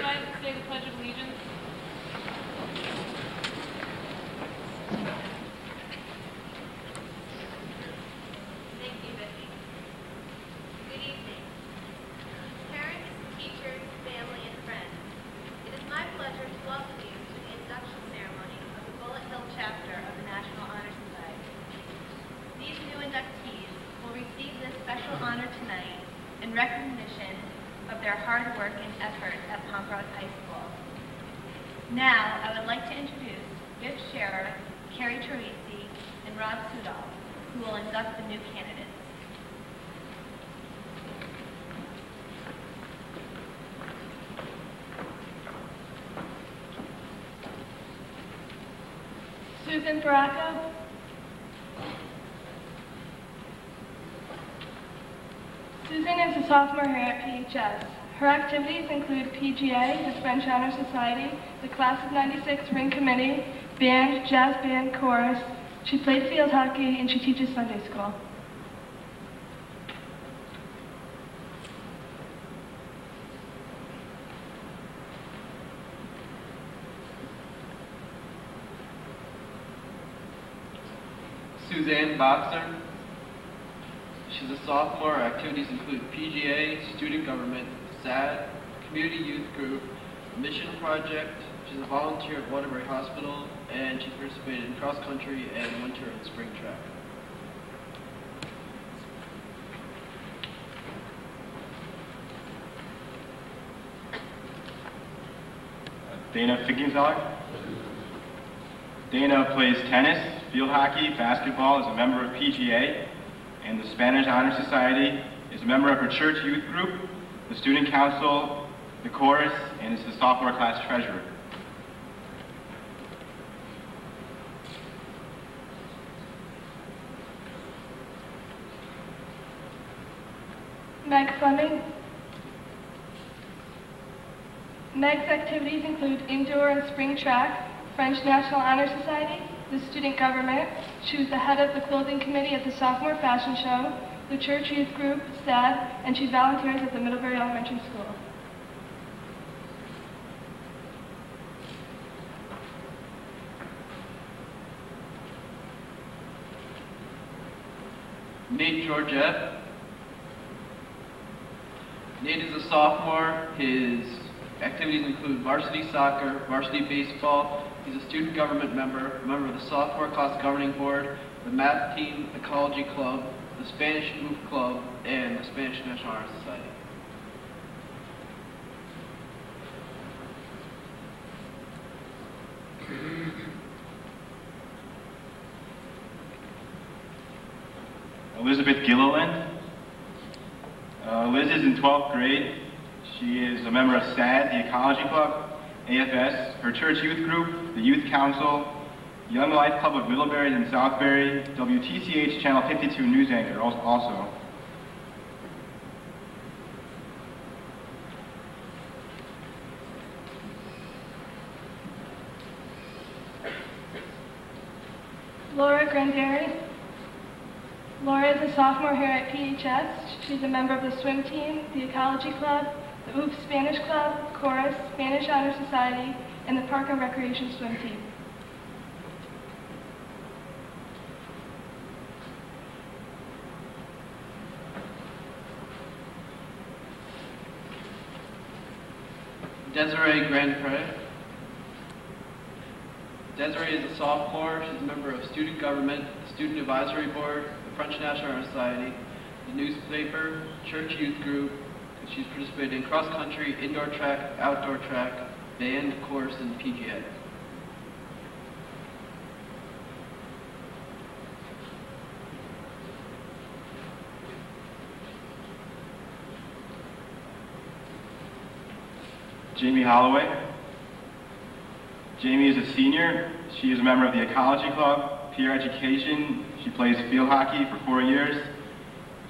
rise and say the Pledge of Allegiance. Thank you, Vicki. Good evening. Parents, teachers, family, and friends, it is my pleasure to welcome you to the induction ceremony of the Bullet Hill chapter of the National Honor Society. These new inductees will receive this special honor tonight in recognition of their hard work and effort at Pomerode High School. Now, I would like to introduce Vic Scherer, Carrie Teresi, and Rob Sudol, who will induct the new candidates. Susan Baracco. Susan is a sophomore here at PHS. Her activities include PGA, the French Honor Society, the Class of '96 Ring Committee, band, jazz band, chorus. She played field hockey, and she teaches Sunday school. Suzanne Boxer. She's a sophomore. Her activities include PGA, student government, SAD, community youth group, mission project. She's a volunteer at Waterbury Hospital, and she participated in cross country and winter and spring track. Dana Figgingseller. Dana plays tennis, field hockey, basketball, is a member of PGA and the Spanish Honor Society, is a member of her church youth group, the student council, the chorus, and is the sophomore class treasurer. Meg Fleming. Meg's activities include indoor and spring track, French National Honor Society, the student government. She was the head of the clothing committee at the sophomore fashion show, the church youth group, SAD, and she volunteers at the Middlebury Elementary School. Nate Georgette. Nate is a sophomore. His activities include varsity soccer, varsity baseball. He's a student government member of the sophomore class governing board, the math team, ecology club, the Spanish Move Club, and the Spanish National Honor Society. Elizabeth Gilliland. Liz is in 12th grade. She is a member of SAD, the Ecology Club, AFS, her church youth group, the Youth Council, Young Life Club of Middlebury and Southbury, WTCH Channel 52 news anchor also. Laura Granderi. Laura is a sophomore here at PHS. She's a member of the swim team, the Ecology Club, the OOF Spanish Club, Chorus, Spanish Honor Society, and the Park and Recreation swim team. Desiree Grandpre. Desiree is a sophomore. She's a member of student government, the student advisory board, the French National Honor Society, the newspaper, church youth group. She's participated in cross country, indoor track, outdoor track, band, chorus, and PGA. Jamie Holloway. Jamie is a senior. She is a member of the Ecology Club, peer education. She plays field hockey for 4 years,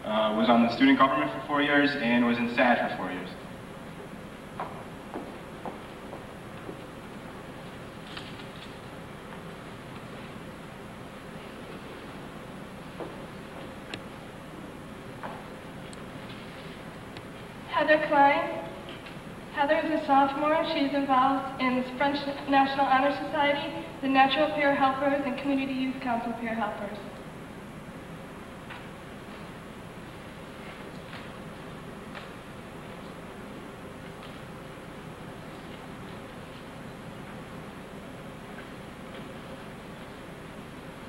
was on the student government for 4 years, and was in SAD for 4 years. Heather Klein. Heather is a sophomore. She is involved in the French National Honor Society, the Natural Peer Helpers, and Community Youth Council Peer Helpers.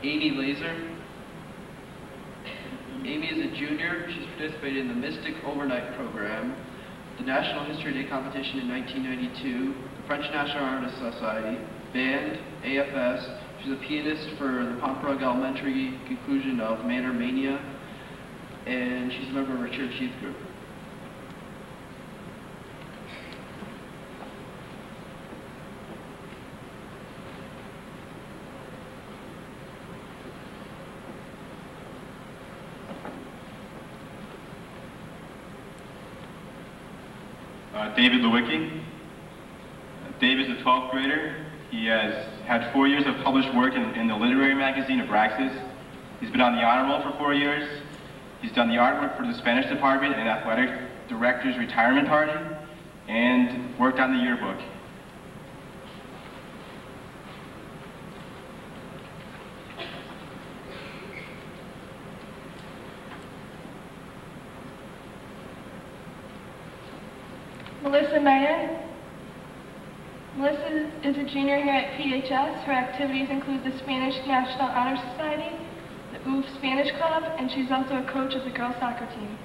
Amy Laser. Amy is a junior. She's participated in the Mystic Overnight program, the National History Day competition in 1992, the French National Honor Society, band, AFS. She's a pianist for the Pomprog Elementary conclusion of Manor Mania, and she's a member of our church youth group. David Lewicki. Dave is a 12th grader. He has had 4 years of published work in the literary magazine Abraxas. He's been on the honor roll for 4 years. He's done the artwork for the Spanish department and athletic director's retirement party, and worked on the yearbook. Melissa Mayan. Melissa is a junior here at PHS. Her activities include the Spanish National Honor Society, the OOF Spanish Club, and she's also a coach of the girls soccer team.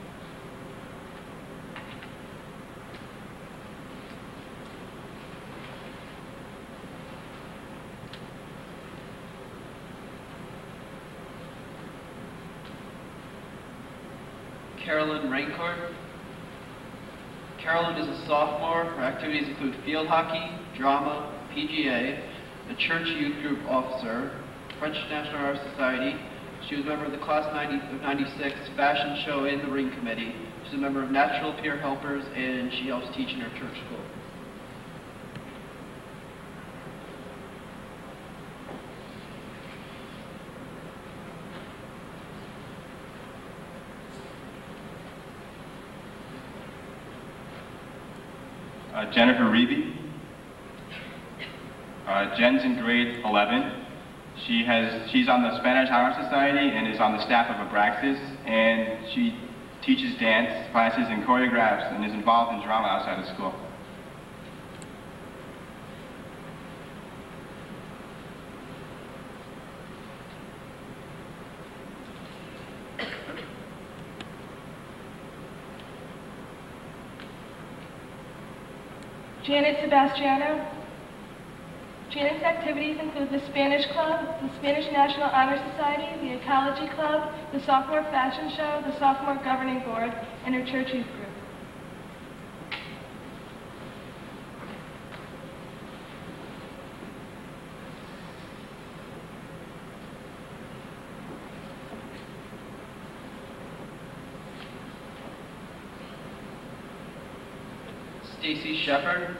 Carolyn Raincourt. Carolyn is a sophomore. Her activities include field hockey, drama, PGA, a church youth group officer, French National Honor Society. She was a member of the Class of 96 fashion show and the ring committee. She's a member of Natural Peer Helpers, and she helps teach in her church school. Jennifer Reeby. Jen's in grade 11. She's on the Spanish Honor Society and is on the staff of Abraxas, and she teaches dance classes and choreographs and is involved in drama outside of school. Janet Sebastiano. Janet's activities include the Spanish Club, the Spanish National Honor Society, the Ecology Club, the Sophomore Fashion Show, the Sophomore Governing Board, and her church youth group. Stacy Shepard.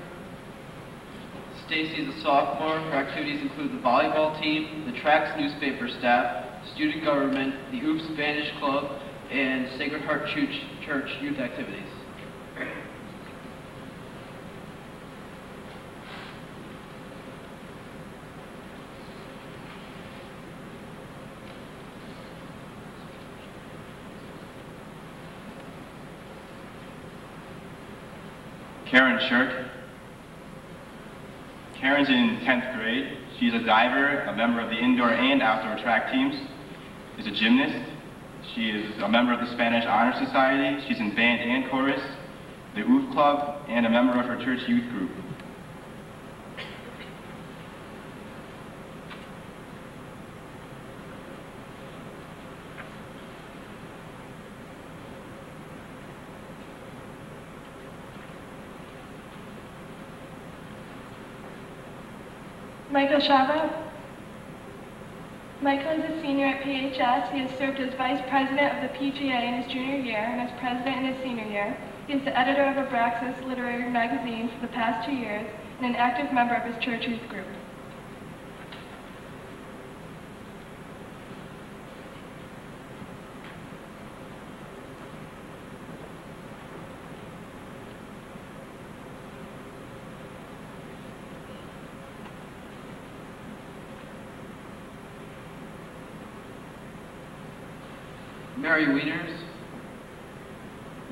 Stacy is a sophomore. Her activities include the volleyball team, the Trax newspaper staff, student government, the OOF Spanish Club, and Sacred Heart Church youth activities. Karen Shirk. Karen's in 10th grade. She's a diver, a member of the indoor and outdoor track teams, is a gymnast. She is a member of the Spanish Honor Society. She's in band and chorus, the OOF Club, and a member of her church youth group. Michael Shava. Michael is a senior at PHS. He has served as vice president of the PGA in his junior year and as president in his senior year. He is the editor of Abraxas Literary Magazine for the past 2 years and an active member of his church youth group. Mary Wieners.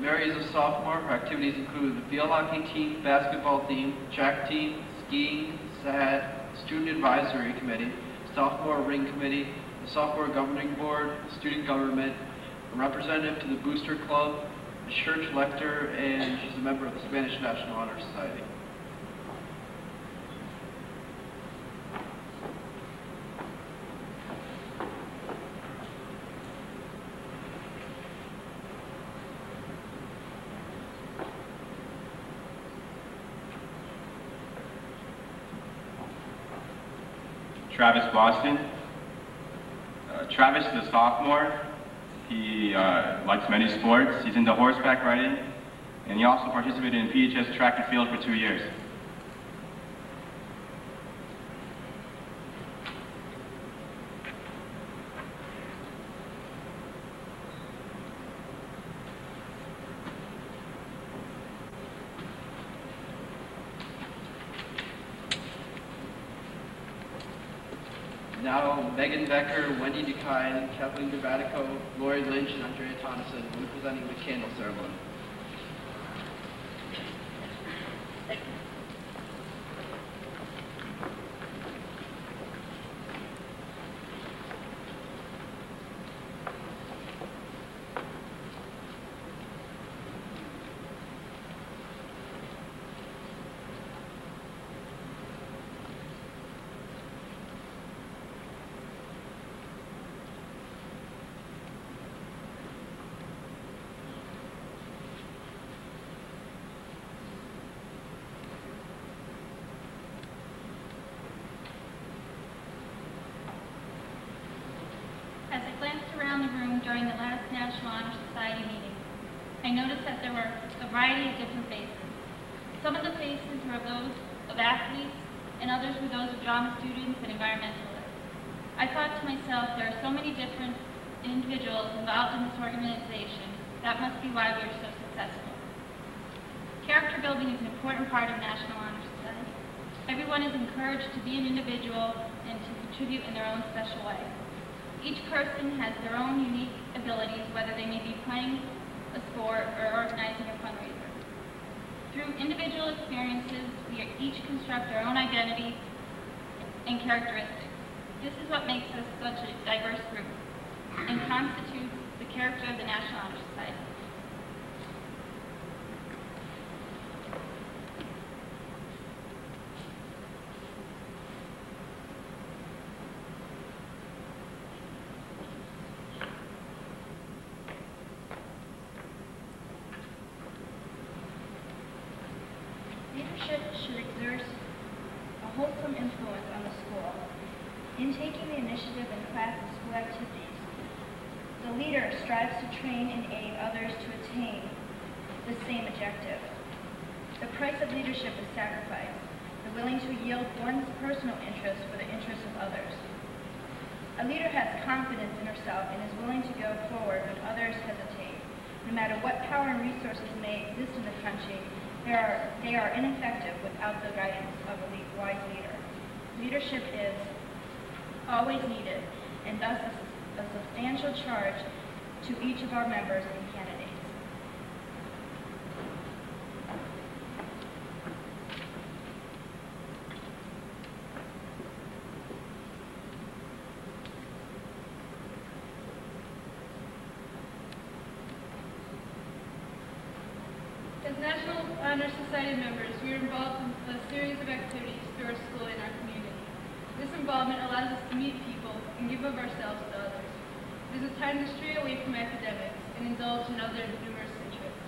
Mary is a sophomore. Her activities include the field hockey team, basketball team, track team, skiing, SAD, student advisory committee, sophomore ring committee, the sophomore governing board, student government, a representative to the booster club, a church lector, and she's a member of the Spanish National Honor Society. Travis Boston. Travis is a sophomore. He likes many sports. He's into horseback riding, and he also participated in PHS track and field for 2 years. Now, Megan Becker, Wendy DeKine, Kathleen Gravatico, Lori Lynch, and Andrea Tonneson will be presenting the candle ceremony. As I glanced around the room during the last National Honor Society meeting, I noticed that there were a variety of different faces. Some of the faces were those of athletes, and others were those of drama students and environmentalists. I thought to myself, there are so many different individuals involved in this organization. That must be why we are so successful. Character building is an important part of National Honor Society. Everyone is encouraged to be an individual and to contribute in their own special way. Each person has their own unique abilities, whether they may be playing a sport or organizing a fundraiser. Through individual experiences, we each construct our own identity and characteristics. This is what makes us such a diverse group and constitutes the character of the National Honor Society. Leadership should exert a wholesome influence on the school. In taking the initiative in class and school activities, the leader strives to train and aid others to attain the same objective. The price of leadership is sacrifice, the willing to yield one's personal interests for the interests of others. A leader has confidence in herself and is willing to go forward when others hesitate. No matter what power and resources may exist in the country, they are ineffective without the guidance of a wise leader. Leadership is always needed, and thus a substantial charge to each of our members and candidates. As National Honor Society members, we are involved in a series of activities through our school and our community. This involvement allows us to meet people and give of ourselves to others. It is a time to stray away from academics and indulge in other numerous interests.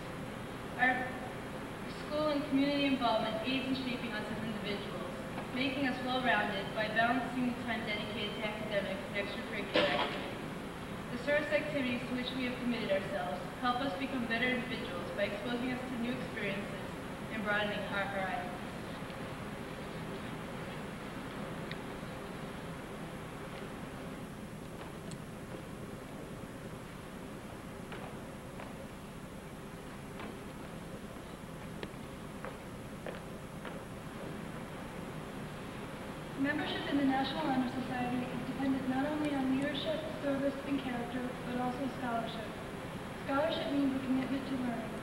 Our school and community involvement aids in shaping us as individuals, making us well-rounded by balancing the time dedicated to academics and extracurricular activities. The service activities to which we have committed ourselves help us become better individuals by exposing us to new experiences and broadening our horizons. Membership in the National Honor Society is dependent dependent not only on leadership, service, and character, but also scholarship. Scholarship means a commitment to learning.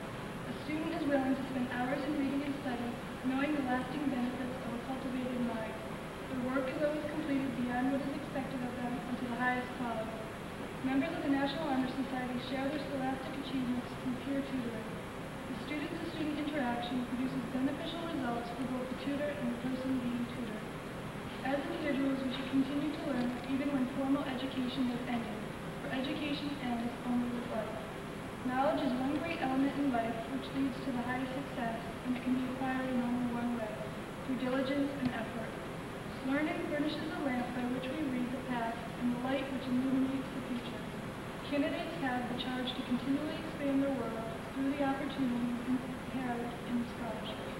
A student is willing to spend hours in reading and study, knowing the lasting benefits of a cultivated mind. Their work is always completed beyond what is expected of them and to the highest quality. Members of the National Honor Society share their scholastic achievements through peer tutoring. The student-to-student interaction produces beneficial results for both the tutor and the person being tutored. As individuals, we should continue to learn even when formal education has ended, for education ends only with life. Knowledge is one great element in life which leads to the highest success, and it can be acquired in only one way, through diligence and effort. Learning furnishes the lamp by which we read the past and the light which illuminates the future. Candidates have the charge to continually expand their world through the opportunities inherent in scholarship.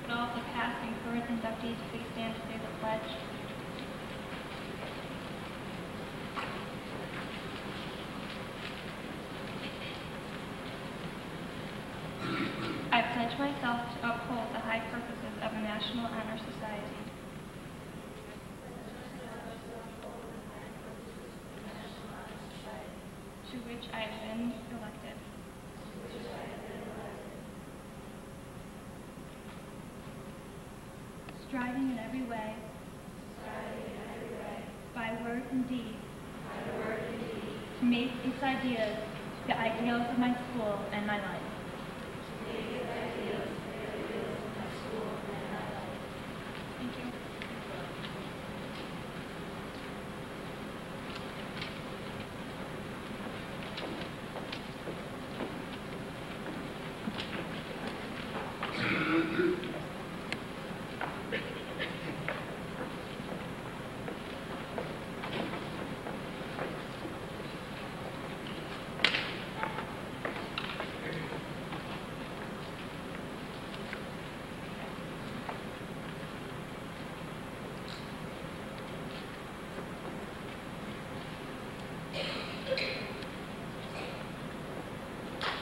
Would all the past and current inductees please stand to say the pledge? I pledge myself to uphold the high purposes of the National Honor Society. To which I have been elected. Striving in every way, by word and deed, to make its ideas the ideals of my school and my life. Thank you.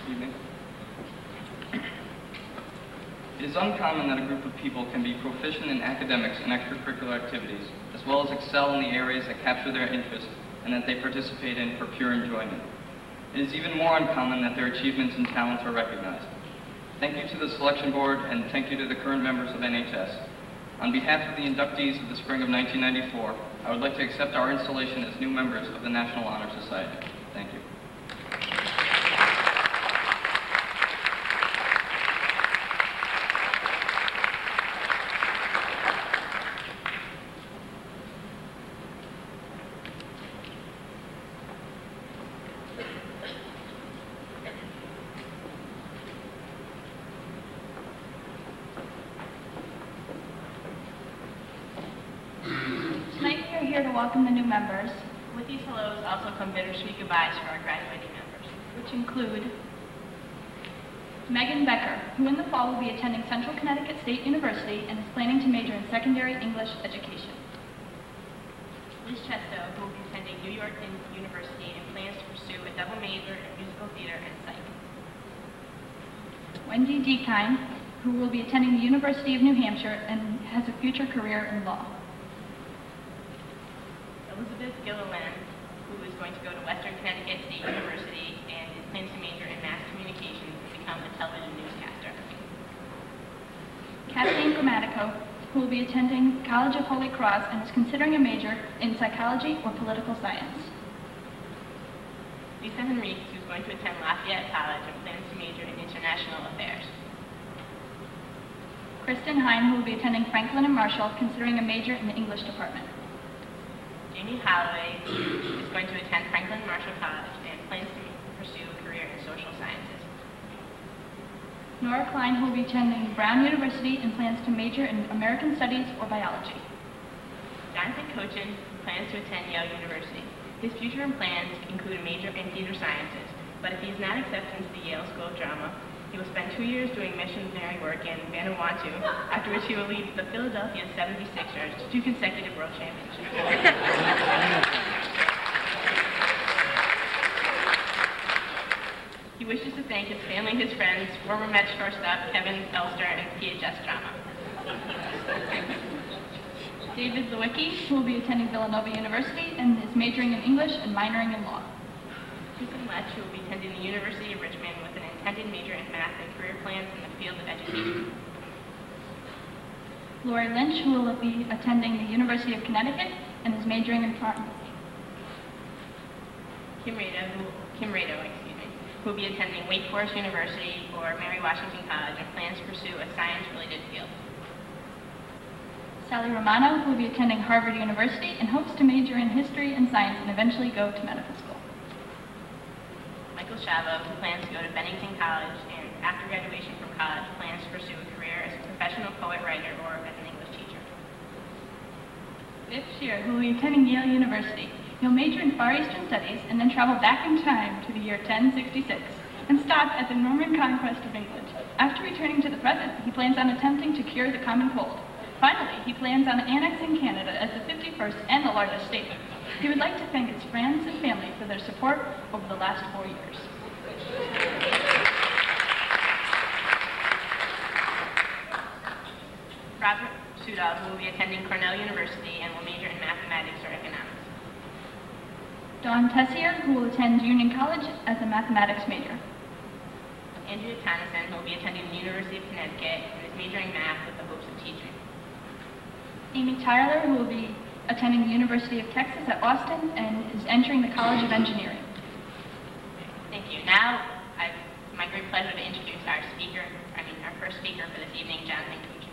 Evening. It is uncommon that a group of people can be proficient in academics and extracurricular activities, as well as excel in the areas that capture their interest and that they participate in for pure enjoyment. It is even more uncommon that their achievements and talents are recognized. Thank you to the selection board, and thank you to the current members of NHS. On behalf of the inductees of the spring of 1994, I would like to accept our installation as new members of the National Honor Society. Thank you. Tonight we are here to welcome the new members, With these hellos also come bittersweet goodbyes for our graduating members. which include Megan Becker, who in the fall will be attending Central Connecticut State University and is planning to major in secondary English education. Liz Chesto, who will be attending New York University and plans to pursue a double major in musical theater and psych. Wendy Dekine, who will be attending the University of New Hampshire and has a future career in law. Elizabeth Gilliland, who is going to go to Western Connecticut State University and plans to major in mass communications and become a television newscaster. Kathleen Grammatico, who will be attending College of Holy Cross and is considering a major in psychology or political science. Lisa Henriques, who's going to attend Lafayette College and plans to major in international affairs. Kristen Hine, who will be attending Franklin and Marshall, considering a major in the English department. Jamie Holloway is going to attend Franklin Marshall College and plans to pursue a career in social sciences. Nora Klein, who will be attending Brown University and plans to major in American Studies or biology. Jonathan Cochin plans to attend Yale University. His future and plans include a major in theater sciences, but if he is not accepted into the Yale School of Drama, he will spend 2 years doing missionary work in Vanuatu, after which he will lead the Philadelphia 76ers to 2 consecutive world championships. He wishes to thank his family and his friends, former Met shortstop Kevin Elster, and PHS Drama. David Lewicki, who will be attending Villanova University and is majoring in English and minoring in law. Susan Letch, who will be attending the University of Richmond with an intended major in math and career plans in the field of education. Lori Lynch, who will be attending the University of Connecticut and is majoring in pharmacy. Kim Rado, who will be attending Wake Forest University or Mary Washington College and plans to pursue a science-related field. Sally Romano, who will be attending Harvard University and hopes to major in history and science and eventually go to medical school. Michael Shavo, who plans to go to Bennington College and after graduation from college plans to pursue a career as a professional poet-writer or as an English teacher. Viv Shear, who will be attending Yale University. He'll major in Far Eastern Studies and then travel back in time to the year 1066 and stop at the Norman conquest of England. After returning to the present, he plans on attempting to cure the common cold. Finally, he plans on annexing Canada as the 51st and the largest state. He would like to thank his friends and family for their support over the last 4 years. Robert Sudol, who will be attending Cornell University and will major in mathematics or economics. Dawn Tessier, who will attend Union College as a mathematics major. Andrea Tonneson, who will be attending the University of Connecticut and is majoring in math with the hopes of teaching. Amy Tyler, who will be attending the University of Texas at Austin and is entering the College of Engineering. Thank you. Now, it's my great pleasure to introduce our first speaker for this evening, Jonathan Cochin.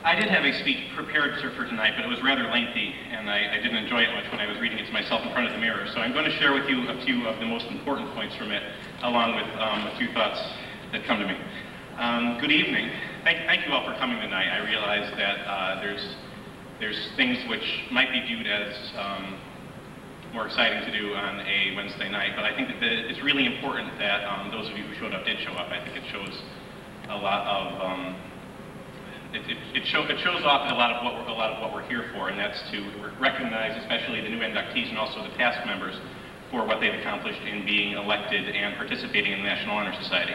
I did have a speech prepared for tonight, but it was rather lengthy, and I didn't enjoy it much when I was reading it to myself in front of the mirror. So I'm going to share with you a few of the most important points from it, along with a few thoughts that come to me. Good evening. Thank you all for coming tonight. I realize that there's things which might be viewed as more exciting to do on a Wednesday night, but I think that it's really important that those of you who showed up did show up. I think it shows a lot of it shows off a lot of what we're here for, and that's to recognize especially the new inductees and also the past members for what they've accomplished in being elected and participating in the National Honor Society.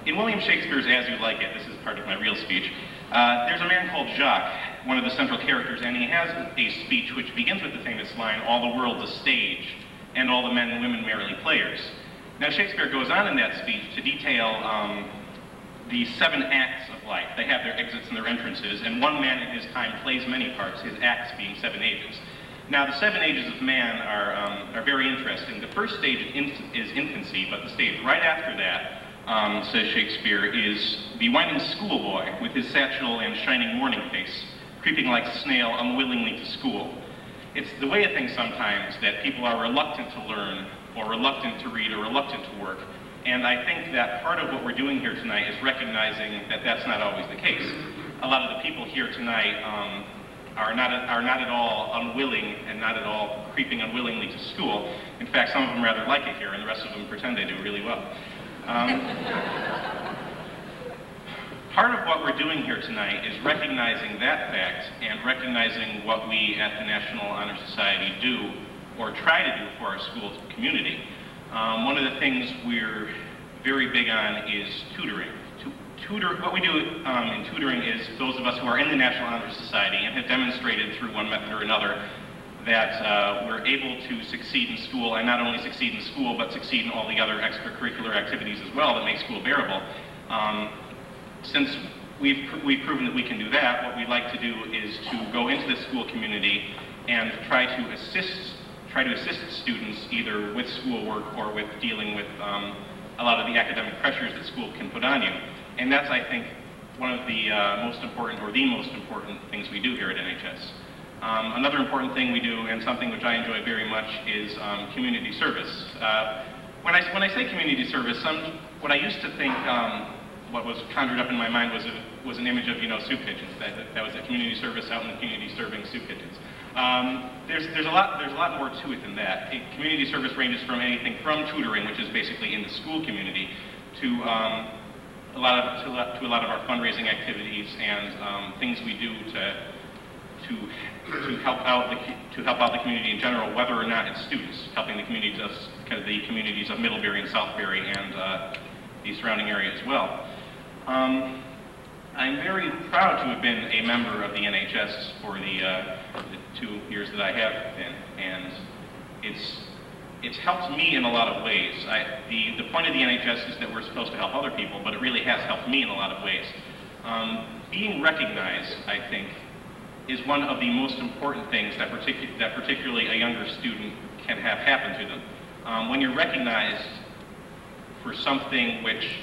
In William Shakespeare's As You Like It, this is part of my real speech, there's a man called Jacques, one of the central characters, and he has a speech which begins with the famous line, "All the world's a stage, and all the men and women merely players." Now Shakespeare goes on in that speech to detail the 7 acts of life. They have their exits and their entrances, and one man in his time plays many parts, his acts being 7 ages. Now the 7 ages of man are very interesting. The first stage is infancy, but the stage right after that, says Shakespeare, is the whining schoolboy with his satchel and shining morning face, creeping like a snail unwillingly to school. It's the way of things sometimes that people are reluctant to learn, or reluctant to read, or reluctant to work. And I think that part of what we're doing here tonight is recognizing that that's not always the case. A lot of the people here tonight are not at all unwilling and not at all creeping unwillingly to school. In fact, some of them rather like it here, and the rest of them pretend they do really well. Part of what we're doing here tonight is recognizing that fact and recognizing what we at the National Honor Society do or try to do for our school community. One of the things we're very big on is tutoring. what we do in tutoring is those of us who are in the National Honor Society and have demonstrated through one method or another that we're able to succeed in school, and not only succeed in school, but succeed in all the other extracurricular activities as well that make school bearable. Since we've proven that we can do that, what we'd like to do is to go into the school community and try to assist students either with schoolwork or with dealing with a lot of the academic pressures that school can put on you. And that's, I think, one of the most important, or the most important things we do here at NHS. Another important thing we do, and something which I enjoy very much, is community service. When I say community service, what I used to think, what was conjured up in my mind was an image of, soup kitchens. That was a community service out in the community serving soup kitchens. There's a lot more to it than that. Community service ranges from anything from tutoring, which is basically in the school community, to a lot of our fundraising activities and things we do to help out the community in general, whether or not it's students, helping the communities of Middlebury and Southbury and the surrounding area as well. I'm very proud to have been a member of the NHS for the 2 years that I have been, and it's helped me in a lot of ways. The point of the NHS is that we're supposed to help other people, but it really has helped me in a lot of ways. Being recognized, I think, is one of the most important things that particularly a younger student can have happen to them. When you're recognized for something which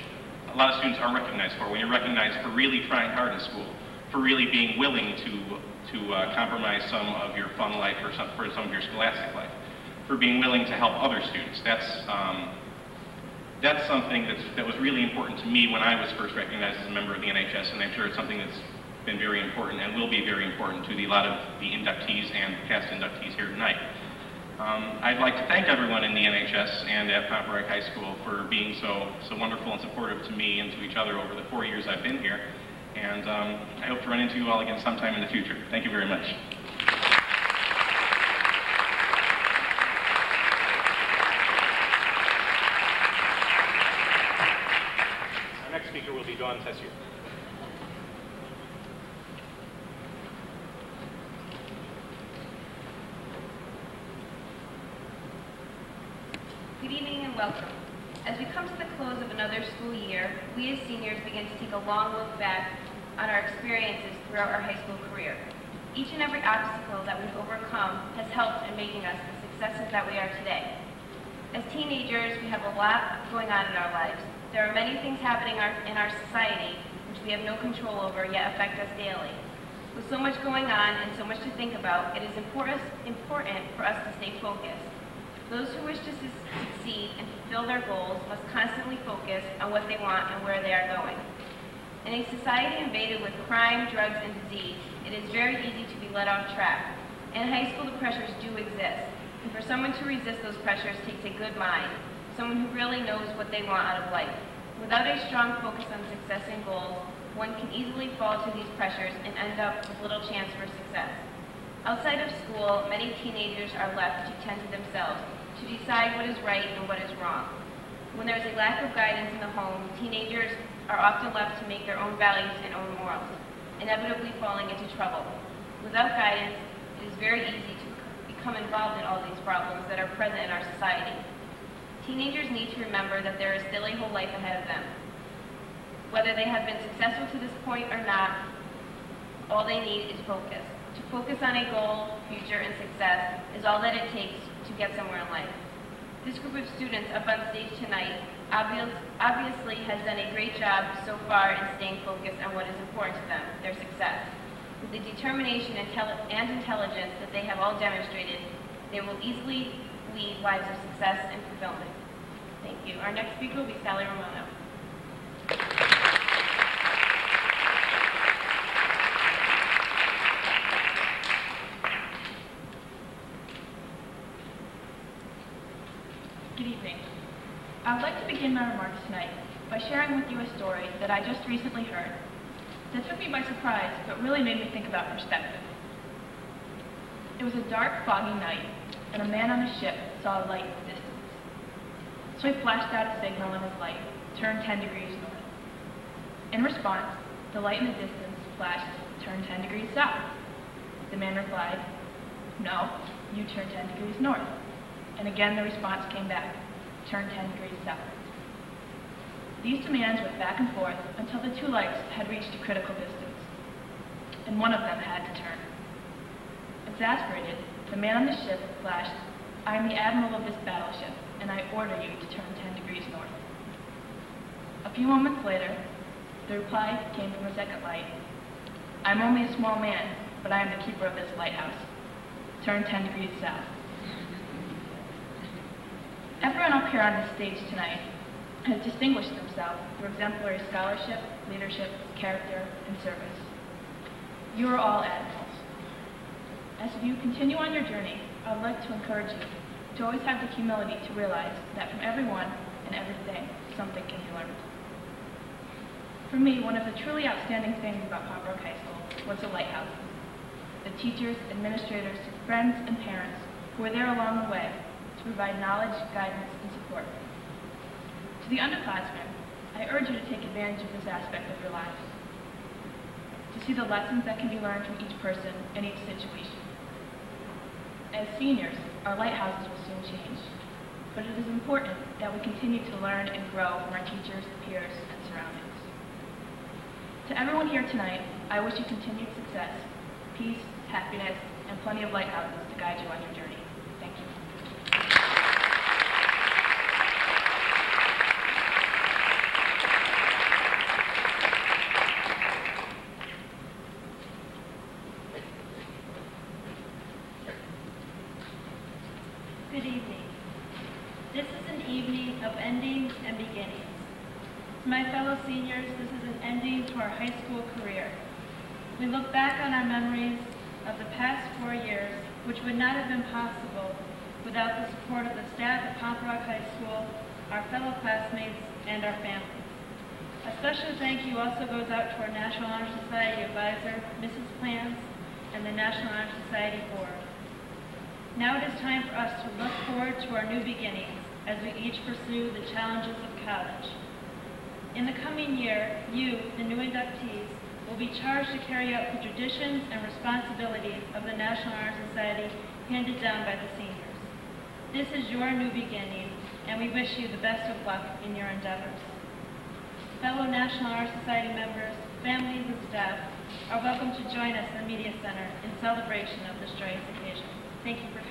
a lot of students aren't recognized for, when you're recognized for really trying hard in school, for really being willing to compromise some of your fun life or for some of your scholastic life, for being willing to help other students. That's something that was really important to me when I was first recognized as a member of the NHS, and I'm sure it's something that's been very important and will be very important to a lot of the inductees and past inductees here tonight. I'd like to thank everyone in the NHS and at Pomeroy High School for being so wonderful and supportive to me and to each other over the 4 years I've been here. And I hope to run into you all again sometime in the future. Thank you very much. Our next speaker will be Dawn Tessier. Good evening and welcome. As we come to the close of another school year, we as seniors begin to take a long look back on our experiences throughout our high school career. Each and every obstacle that we've overcome has helped in making us the successes that we are today. As teenagers, we have a lot going on in our lives. There are many things happening in our society which we have no control over, yet affect us daily. With so much going on and so much to think about, it is important for us to stay focused. Those who wish to succeed and fulfill their goals must constantly focus on what they want and where they are going. In a society invaded with crime, drugs, and disease, it is very easy to be led off track. In high school, the pressures do exist, and for someone to resist those pressures takes a good mind, someone who really knows what they want out of life. Without a strong focus on success and goals, one can easily fall to these pressures and end up with little chance for success. Outside of school, many teenagers are left to tend to themselves, to decide what is right and what is wrong. When there is a lack of guidance in the home, teenagers are often left to make their own values and own morals, inevitably falling into trouble. Without guidance, it is very easy to become involved in all these problems that are present in our society. Teenagers need to remember that there is still a whole life ahead of them. Whether they have been successful to this point or not, all they need is focus. To focus on a goal, future, and success is all that it takes to get somewhere in life. This group of students up on stage tonight obviously has done a great job so far in staying focused on what is important to them, their success. With the determination and intelligence that they have all demonstrated, they will easily lead lives of success and fulfillment. Thank you. Our next speaker will be Sally Romano. Good evening. I would like to begin my remarks tonight by sharing with you a story that I just recently heard that took me by surprise but really made me think about perspective. It was a dark, foggy night, and a man on a ship saw a light in the distance. So he flashed out a signal on his light, turned 10 degrees north. In response, the light in the distance flashed, "Turn 10 degrees south." The man replied, "No, you turn 10 degrees north." And again the response came back, "Turn 10 degrees south." These demands went back and forth until the two lights had reached a critical distance, and one of them had to turn. Exasperated, the man on the ship flashed, "I am the admiral of this battleship, and I order you to turn 10 degrees north." A few moments later, the reply came from the second light, "I'm only a small man, but I am the keeper of this lighthouse. Turn 10 degrees south." Everyone up here on this stage tonight has distinguished themselves through exemplary scholarship, leadership, character, and service. You are all admirals. As you continue on your journey, I would like to encourage you to always have the humility to realize that from everyone and everything, something can be learned. For me, one of the truly outstanding things about Pembroke High School was the lighthouse. The teachers, administrators, friends, and parents who were there along the way to provide knowledge, guidance, and support. To the underclassmen, I urge you to take advantage of this aspect of your lives, to see the lessons that can be learned from each person and each situation. As seniors, our lighthouses will soon change, but it is important that we continue to learn and grow from our teachers, peers, and surroundings. To everyone here tonight, I wish you continued success, peace, happiness, and plenty of lighthouses to guide you on your journey. Thank you. Good evening. This is an evening of endings and beginnings. To my fellow seniors, this is an ending to our high school career. We look back on our memories of the past 4 years, which would not have been possible without the support of the staff at Pomperaug High School, our fellow classmates, and our families. A special thank you also goes out to our National Honor Society advisor, Mrs. Plans, and the National Honor Society Board. Now it is time for us to look forward to our new beginnings as we each pursue the challenges of college. In the coming year, you, the new inductees, will be charged to carry out the traditions and responsibilities of the National Honor Society handed down by the seniors. This is your new beginning, and we wish you the best of luck in your endeavors. Fellow National Honor Society members, families, and staff are welcome to join us in the Media Center in celebration of this joyous occasion. Thank you for coming.